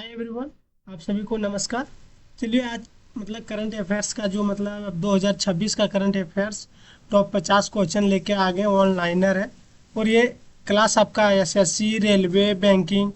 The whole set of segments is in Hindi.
हाय एवरीवन, आप सभी को नमस्कार। चलिए आज करंट अफेयर्स का जो 2026 का करंट अफेयर्स टॉप 50 क्वेश्चन लेके आ गए। ऑनलाइनर है और ये क्लास आपका SSC railway banking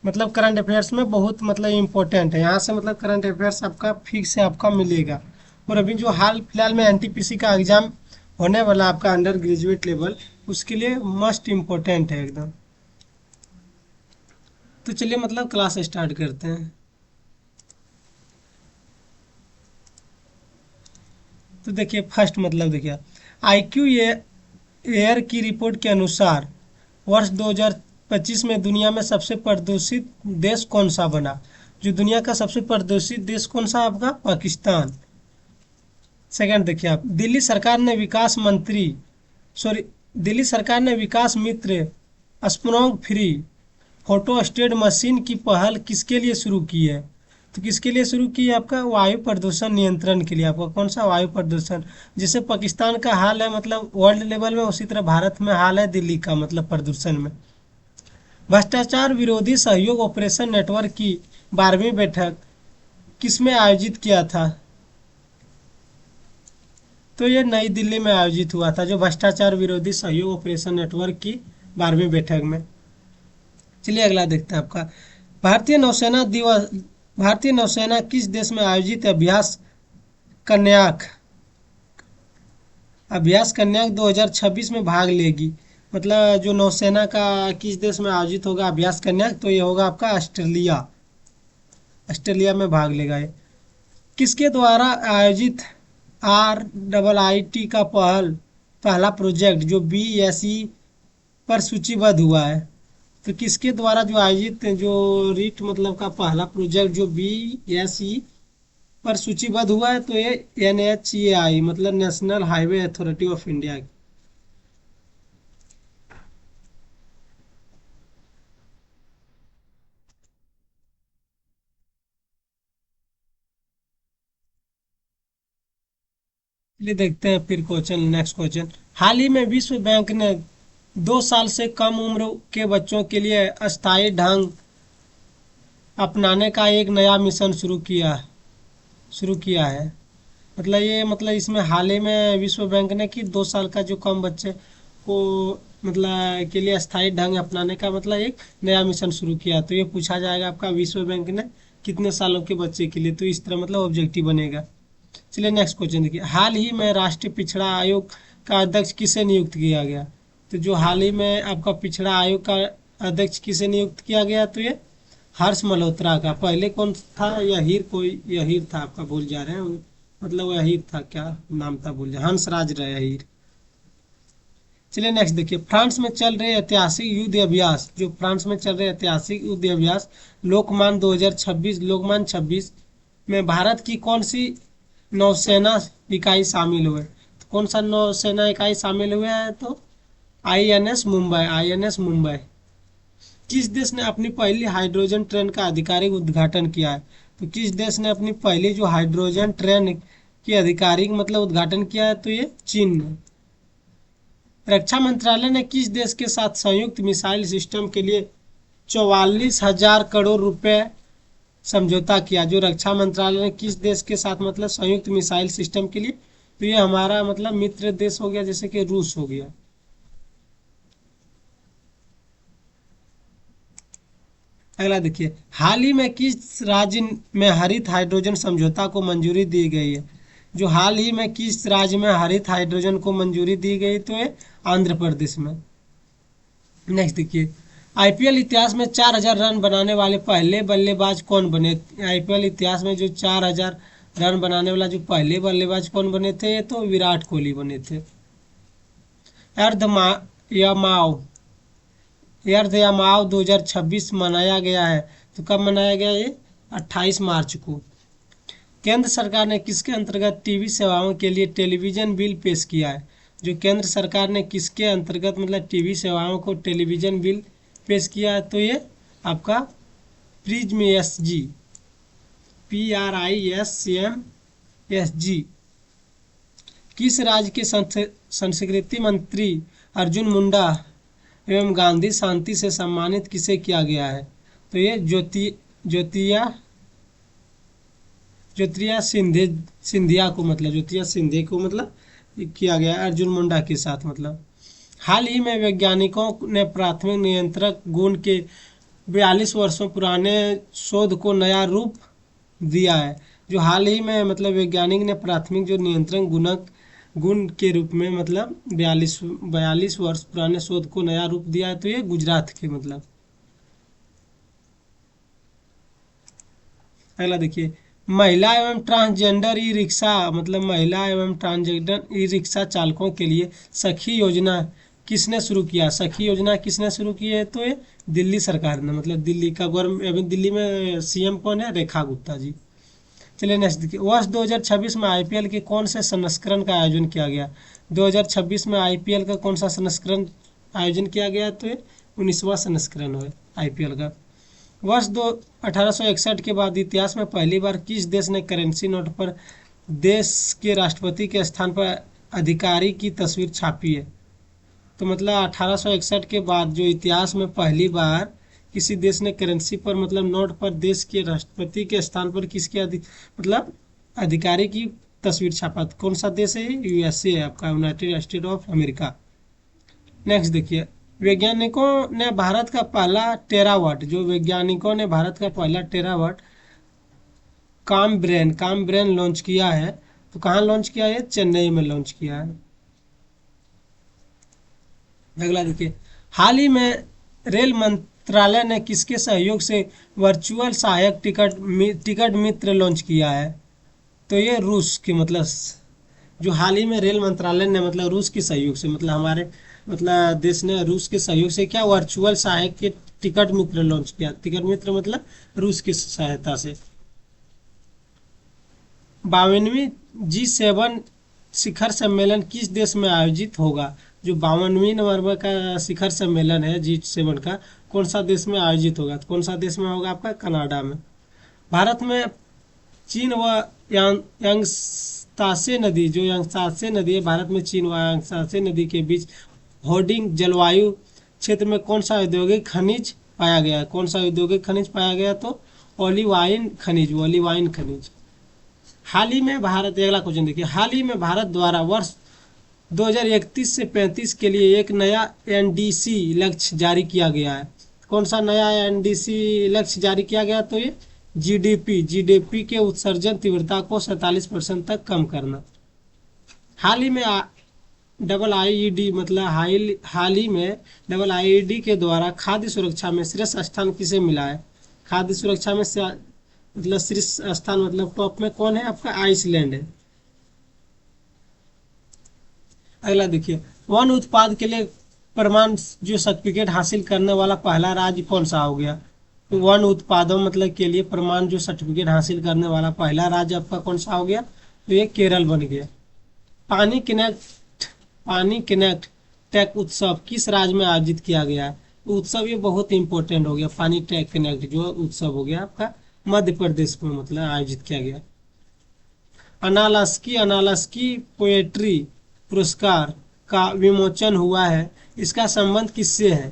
current affairs में बहुत इम्पोर्टेंट है। यहाँ से करंट अफेयर्स आपका फिक्स है, आपका मिलेगा। और अभी जो हाल फिलहाल में एनटीपीसी का एग्ज़ाम होने वाला आपका अंडर ग्रेजुएट लेवल, उसके लिए मस्ट इम्पोर्टेंट है एकदम। तो चलिए क्लास स्टार्ट करते हैं। तो देखिए फर्स्ट देखिए आईक्यू एयर की रिपोर्ट के अनुसार वर्ष 2025 में दुनिया में सबसे प्रदूषित देश कौन सा बना। जो दुनिया का सबसे प्रदूषित देश कौन सा आपका, पाकिस्तान। सेकंड देखिए आप, दिल्ली सरकार ने विकास मित्र smog free photo state machine की पहल किसके लिए शुरू की है। तो किसके लिए शुरू की है, आपका वायु प्रदूषण नियंत्रण के लिए। आपका कौन सा, वायु प्रदूषण। जैसे पाकिस्तान का हाल है वर्ल्ड लेवल में, उसी तरह भारत में हाल है दिल्ली का प्रदूषण में। भ्रष्टाचार विरोधी सहयोग ऑपरेशन नेटवर्क की 12वीं बैठक किसमें आयोजित किया था। तो ये नई दिल्ली में आयोजित हुआ था, जो भ्रष्टाचार विरोधी सहयोग ऑपरेशन नेटवर्क की 12वीं बैठक में। चलिए अगला देखते हैं आपका, भारतीय नौसेना दिवस भारतीय नौसेना किस देश में आयोजित कन्याक अभ्यास कन्याक 2026 में भाग लेगी। जो नौसेना का किस देश में आयोजित होगा अभ्यास कन्याक, तो ये होगा आपका ऑस्ट्रेलिया। ऑस्ट्रेलिया में भाग लेगा ये। किसके द्वारा आयोजित RIIT का पहला प्रोजेक्ट जो BSE पर सूचीबद्ध हुआ है। तो किसके द्वारा जो आयोजित जो रीट का पहला प्रोजेक्ट जो BSE पर सूचीबद्ध हुआ है, तो ये NHAI national highway authority of India. चलिए देखते हैं फिर क्वेश्चन, नेक्स्ट क्वेश्चन। हाल ही में विश्व बैंक ने 2 साल से कम उम्र के बच्चों के लिए अस्थायी ढंग अपनाने का एक नया मिशन शुरू किया है। इसमें हाल ही में विश्व बैंक ने कि 2 साल का जो कम बच्चे को के लिए अस्थायी ढंग अपनाने का एक नया मिशन शुरू किया। तो ये पूछा जाएगा आपका, विश्व बैंक ने कितने सालों के बच्चे के लिए, तो इस तरह ऑब्जेक्टिव बनेगा। चलिए नेक्स्ट क्वेश्चन देखिए, हाल ही में राष्ट्रीय पिछड़ा आयोग का अध्यक्ष किसे नियुक्त किया गया। तो जो हाल ही में आपका पिछड़ा आयोग का अध्यक्ष किसे नियुक्त किया गया, तो ये हर्ष मल्होत्रा का। पहले कौन था, यहीर था, आपका भूल जा रहे हैं, यहीर था, क्या नाम था भूल जा, हंसराज यहीर। चलिए नेक्स्ट देखिए, फ्रांस में चल रहे ऐतिहासिक युद्ध अभ्यास लोकमान 26 में भारत की कौन सी नौसेना इकाई शामिल हुए। तो कौन सा नौसेना इकाई शामिल हुए है, तो INS मुंबई। किस देश ने अपनी पहली हाइड्रोजन ट्रेन का आधिकारिक उद्घाटन किया है। तो किस देश ने अपनी पहली जो हाइड्रोजन ट्रेन की आधिकारिक उद्घाटन किया है, तो ये चीन ने। रक्षा मंत्रालय ने किस देश के साथ संयुक्त मिसाइल सिस्टम के लिए 44,000 करोड़ रुपए समझौता किया। जो रक्षा मंत्रालय ने किस देश के साथ संयुक्त मिसाइल सिस्टम के लिए, तो ये हमारा मित्र देश हो गया, जैसे कि रूस हो गया। अगला देखिए, हाल ही में किस राज्य में हरित हाइड्रोजन समझौता को मंजूरी दी गई है। जो हाल ही में किस राज्य में हरित हाइड्रोजन को मंजूरी दी गई, तो ये आंध्र प्रदेश में। नेक्स्ट देखिए, IPL इतिहास में 4,000 रन बनाने वाले पहले बल्लेबाज कौन बने। IPL इतिहास में जो 4,000 रन बनाने वाला जो पहले बल्लेबाज कौन बने थे, तो विराट कोहली बने थे। अर्ध यामाव 2026 मनाया गया है। तो कब मनाया गया, ये 28 मार्च को। केंद्र सरकार ने किसके अंतर्गत टीवी सेवाओं के लिए टेलीविजन बिल पेश किया है। जो केंद्र सरकार ने किसके अंतर्गत टीवी सेवाओं को टेलीविजन बिल पेश किया है, तो ये आपका प्रिज्म SG, PRISM SG। किस राज्य के संस्कृति मंत्री अर्जुन मुंडा एवं गांधी शांति से सम्मानित किसे किया गया है। तो ये ज्योतिया ज्योतिया सिंधिया को मतलब किया गया अर्जुन मुंडा के साथ। मतलब हाल ही में वैज्ञानिकों ने प्राथमिक नियंत्रक गुण के 42 वर्षों पुराने शोध को नया रूप दिया है। जो हाल ही में मतलब वैज्ञानिक ने प्राथमिक जो नियंत्रण गुण के रूप में मतलब 42 वर्ष पुराने शोध को नया रूप दिया है। तो ये गुजरात के मतलब। अगला देखिए, महिला एवं ट्रांसजेंडर ई रिक्शा मतलब महिला एवं ट्रांसजेंडर ई रिक्शा चालकों के लिए सखी योजना किसने शुरू किया? सखी योजना किसने शुरू की है? तो ये दिल्ली सरकार ने, मतलब दिल्ली का गवर्नमेंट। अभी दिल्ली में सीएम कौन है? रेखा गुप्ता जी। चलिए नेक्स्ट देखिए, वर्ष 2026 में आईपीएल के कौन से संस्करण का आयोजन किया गया? 2026 में आईपीएल का कौन सा संस्करण आयोजन किया गया? तो ये 19वां संस्करण है आईपीएल का। वर्ष 1861 के बाद इतिहास में पहली बार किस देश ने करेंसी नोट पर देश के राष्ट्रपति के स्थान पर अधिकारी की तस्वीर छापी है? तो मतलब 1861 के बाद जो इतिहास में पहली बार किसी देश ने करेंसी पर मतलब नोट पर देश के राष्ट्रपति के स्थान पर किसके मतलब अधिकारी की तस्वीर छापा। कौन सा देश है? यूएसए है आपका, United state of America. Next देखिए, वैज्ञानिकों ने भारत का पहला टेरावाट काम ब्रेन लॉन्च किया है। तो कहाँ लॉन्च किया है? चेन्नई में लॉन्च किया है। अगला देखिए, हाल ही में रेल मंत्रालय ने किसके सहयोग से वर्चुअल सहायक टिकट मित्र लॉन्च किया है? तो ये रूस के मतलब जो हाल ही में रेल मंत्रालय ने मतलब रूस के सहयोग से मतलब हमारे मतलब देश ने रूस के सहयोग से क्या वर्चुअल सहायक के टिकट मित्र लॉन्च किया। टिकट मित्र मतलब रूस की सहायता से। 52वीं G7 शिखर सम्मेलन किस देश में आयोजित होगा? जो 52वीं नंबर का शिखर सम्मेलन है G7 का, कौन सा देश में आयोजित होगा? तो कौन सा देश में होगा? आपका कनाडा में। भारत में चीन व यांगत्से नदी है, भारत में चीन व यांगत्से नदी के बीच होर्डिंग जलवायु क्षेत्र में कौन सा औद्योगिक खनिज पाया गया? कौन सा औद्योगिक खनिज पाया गया? तो ओलिवाइन खनिज। हाल ही में भारत, अगला क्वेश्चन देखिए, हाल ही में भारत द्वारा वर्ष 2031 से 35 के लिए एक नया एनडीसी लक्ष्य जारी किया गया है। कौन सा नया एनडीसी लक्ष्य जारी किया गया? तो ये जीडीपी के उत्सर्जन तीव्रता को 47% तक कम करना। हाल ही में IED मतलब हाल ही में IED के द्वारा खाद्य सुरक्षा में शीर्ष स्थान किसे मिला है? खाद्य सुरक्षा में मतलब शीर्ष स्थान मतलब टॉप में कौन है? आपका आइसलैंड है। अगला देखिए, वन उत्पाद के लिए प्रमाण जो सर्टिफिकेट हासिल करने वाला पहला राज्य कौन सा हो गया? तो वन उत्पादों मतलब के लिए प्रमाण जो सर्टिफिकेट हासिल करने वाला पहला राज्य आपका कौन सा हो गया? तो ये केरल बन गया। पानी कनेक्ट टेक उत्सव किस राज्य में आयोजित किया गया है? उत्सव ये बहुत इंपॉर्टेंट हो गया। पानी टेक कनेक्ट जो उत्सव हो गया आपका मध्य प्रदेश में मतलब आयोजित किया गया। अनालस्की पोएट्री पुरस्कार का विमोचन हुआ है, इसका संबंध किससे है?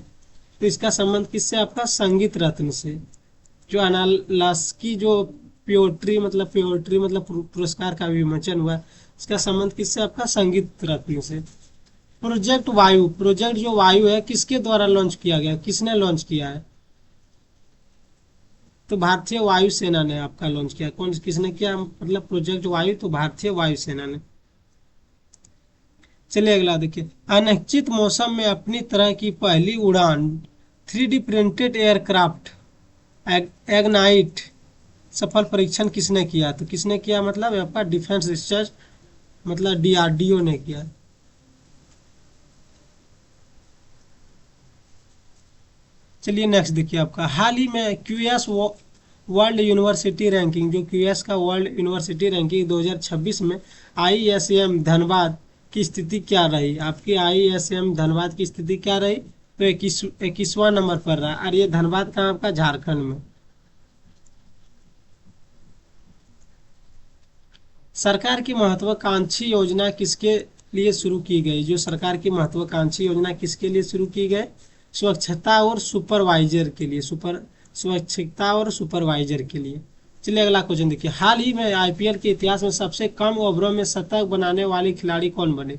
तो इसका संबंध किससे? आपका संगीत रत्न से। जो अनालस्की जो पोएट्री मतलब पुरस्कार का विमोचन हुआ, इसका संबंध किससे? आपका संगीत रत्न से। प्रोजेक्ट जो वायु है किसके द्वारा लॉन्च किया गया? किसने लॉन्च किया है? तो भारतीय वायुसेना ने आपका लॉन्च किया। किसने किया मतलब प्रोजेक्ट वायु? तो भारतीय वायुसेना ने। चलिए अगला देखिए, अनिश्चित मौसम में अपनी तरह की पहली उड़ान 3D प्रिंटेड एयरक्राफ्ट एग्नाइट सफल परीक्षण किसने किया? तो किसने किया मतलब आपका डिफेंस रिसर्च मतलब DRDO ने किया। चलिए नेक्स्ट देखिए, आपका हाल ही में QS वर्ल्ड यूनिवर्सिटी रैंकिंग जो QS का वर्ल्ड यूनिवर्सिटी रैंकिंग 2026 में ISM धनबाद की स्थिति क्या रही? आपकी ISM धनबाद की स्थिति क्या रही? तो 21वां नंबर पर रहा। और ये धनबाद कहाँ? आपका झारखंड में। सरकार की महत्वाकांक्षी योजना किसके लिए शुरू की गई? जो सरकार की महत्वाकांक्षी योजना किसके लिए शुरू की गई? स्वच्छता और सुपरवाइजर के लिए, स्वच्छता और सुपरवाइजर के लिए। चलिए अगला क्वेश्चन देखिए, हाल ही में आईपीएल के इतिहास में सबसे कम ओवरों में शतक बनाने वाले खिलाड़ी कौन बने?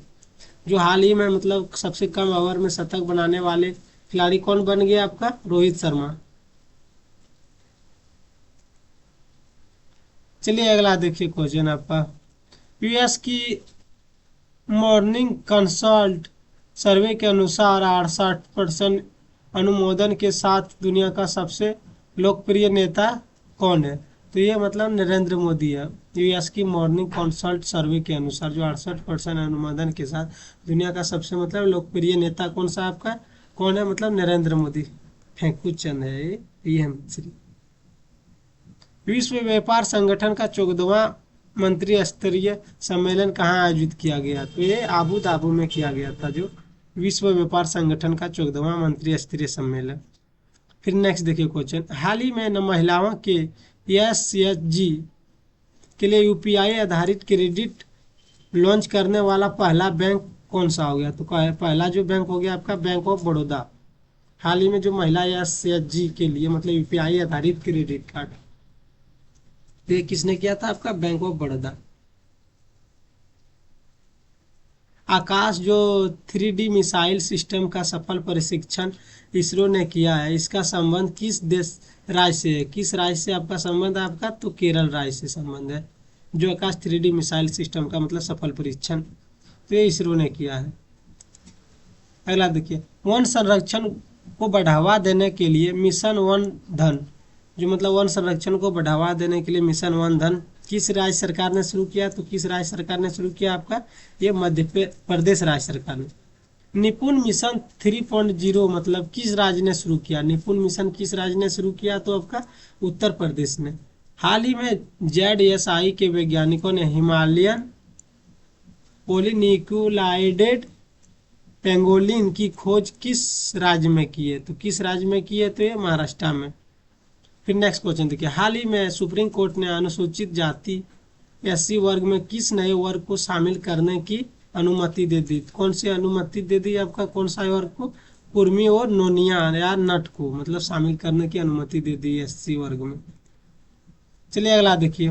जो हाल ही में मतलब सबसे कम ओवर में शतक बनाने वाले खिलाड़ी कौन बन गए आपका? रोहित शर्मा। चलिए अगला देखिए क्वेश्चन आपका, यूएस की मॉर्निंग कंसल्ट सर्वे के अनुसार 68% अनुमोदन के साथ दुनिया का सबसे लोकप्रिय नेता कौन है? तो ये मतलब नरेंद्र मोदी है। यूएस की मॉर्निंग कंसल्ट सर्वे के अनुसार जो 68% अनुमोदन के साथ दुनिया का सबसे मतलब लोकप्रिय नेता कौन सा आपका कौन है? मतलब नरेंद्र मोदी। फेंकू चंद है ये पीएम श्री। विश्व व्यापार संगठन का 14वां मंत्री स्तरीय सम्मेलन कहाँ आयोजित किया गया? तो ये आबू धाबी में किया गया था, जो विश्व व्यापार संगठन का 14वां मंत्री स्तरीय सम्मेलन। फिर नेक्स्ट देखिए क्वेश्चन, हाल ही में महिलाओं के एसएचजी के लिए यूपीआई आधारित क्रेडिट लॉन्च करने वाला पहला बैंक कौन सा हो गया? तो पहला जो बैंक हो गया आपका बैंक ऑफ बड़ौदा। हाल ही में जो महिला एसएचजी के लिए मतलब यूपीआई आधारित क्रेडिट कार्ड, ये किसने किया था? आपका बैंक ऑफ बड़ौदा। आकाश जो 3D मिसाइल सिस्टम का सफल परीक्षण इसरो ने किया है, इसका संबंध किस देश राज्य से है? किस राज्य से आपका संबंध है? आपका तो केरल राज्य से संबंध है, जो आकाश 3D मिसाइल सिस्टम का मतलब सफल परीक्षण तो ये इसरो ने किया है। अगला देखिए, वन संरक्षण को बढ़ावा देने के लिए मिशन वन धन, जो मतलब वन संरक्षण को बढ़ावा देने के लिए मिशन वन धन किस राज्य सरकार ने शुरू किया? तो किस राज्य सरकार ने शुरू किया? आपका ये मध्य प्रदेश राज्य सरकार ने। निपुण मिशन 3.0 मतलब किस राज्य ने शुरू किया? निपुण मिशन किस राज्य ने शुरू किया? तो आपका उत्तर प्रदेश ने। हाल ही में जेडएसआई के वैज्ञानिकों ने हिमालयन पोलिनिकुलाइडेड पेंगोलिन की खोज किस राज्य में की है? तो किस राज्य में की है? तो ये महाराष्ट्र में। फिर नेक्स्ट क्वेश्चन देखिए, हाल ही में सुप्रीम कोर्ट ने अनुसूचित जाति एससी वर्ग में किस नए वर्ग को शामिल करने की अनुमति दे दी? कौन सी अनुमति दे दी आपका? कौन सा वर्ग को? कुर्मी और नोनिया या नट को मतलब शामिल करने की अनुमति दे दी एससी वर्ग में। चलिए अगला देखिए,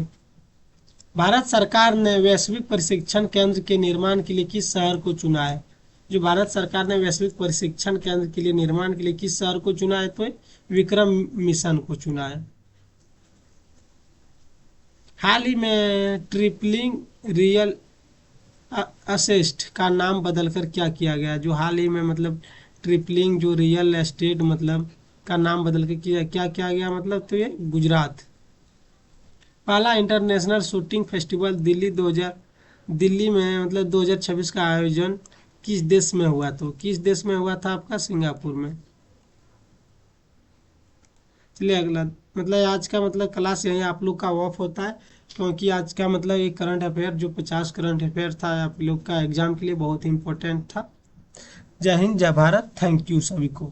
भारत सरकार ने वैश्विक प्रशिक्षण केंद्र के निर्माण के लिए किस शहर को चुना है? जो भारत सरकार ने वैश्विक प्रशिक्षण केंद्र के लिए निर्माण के लिए किस शहर को चुना है? तो विक्रम मिशन को चुना है। हाल ही में ट्रिपलिंग रियल असेस्ट का नाम बदलकर क्या किया गया? जो हाल ही में मतलब ट्रिपलिंग जो रियल एस्टेट मतलब का नाम बदल के क्या किया गया मतलब? तो ये गुजरात। पहला इंटरनेशनल शूटिंग फेस्टिवल दिल्ली में मतलब 2026 का आयोजन किस देश में हुआ? तो किस देश में हुआ था? आपका सिंगापुर में। चलिए अगला, मतलब आज का मतलब क्लास यहीं आप लोग का ऑफ होता है, क्योंकि आज का मतलब एक करंट अफेयर जो 50 करंट अफेयर था आप लोग का एग्जाम के लिए बहुत इंपॉर्टेंट था। जय हिंद जय भारत, थैंक यू सभी को।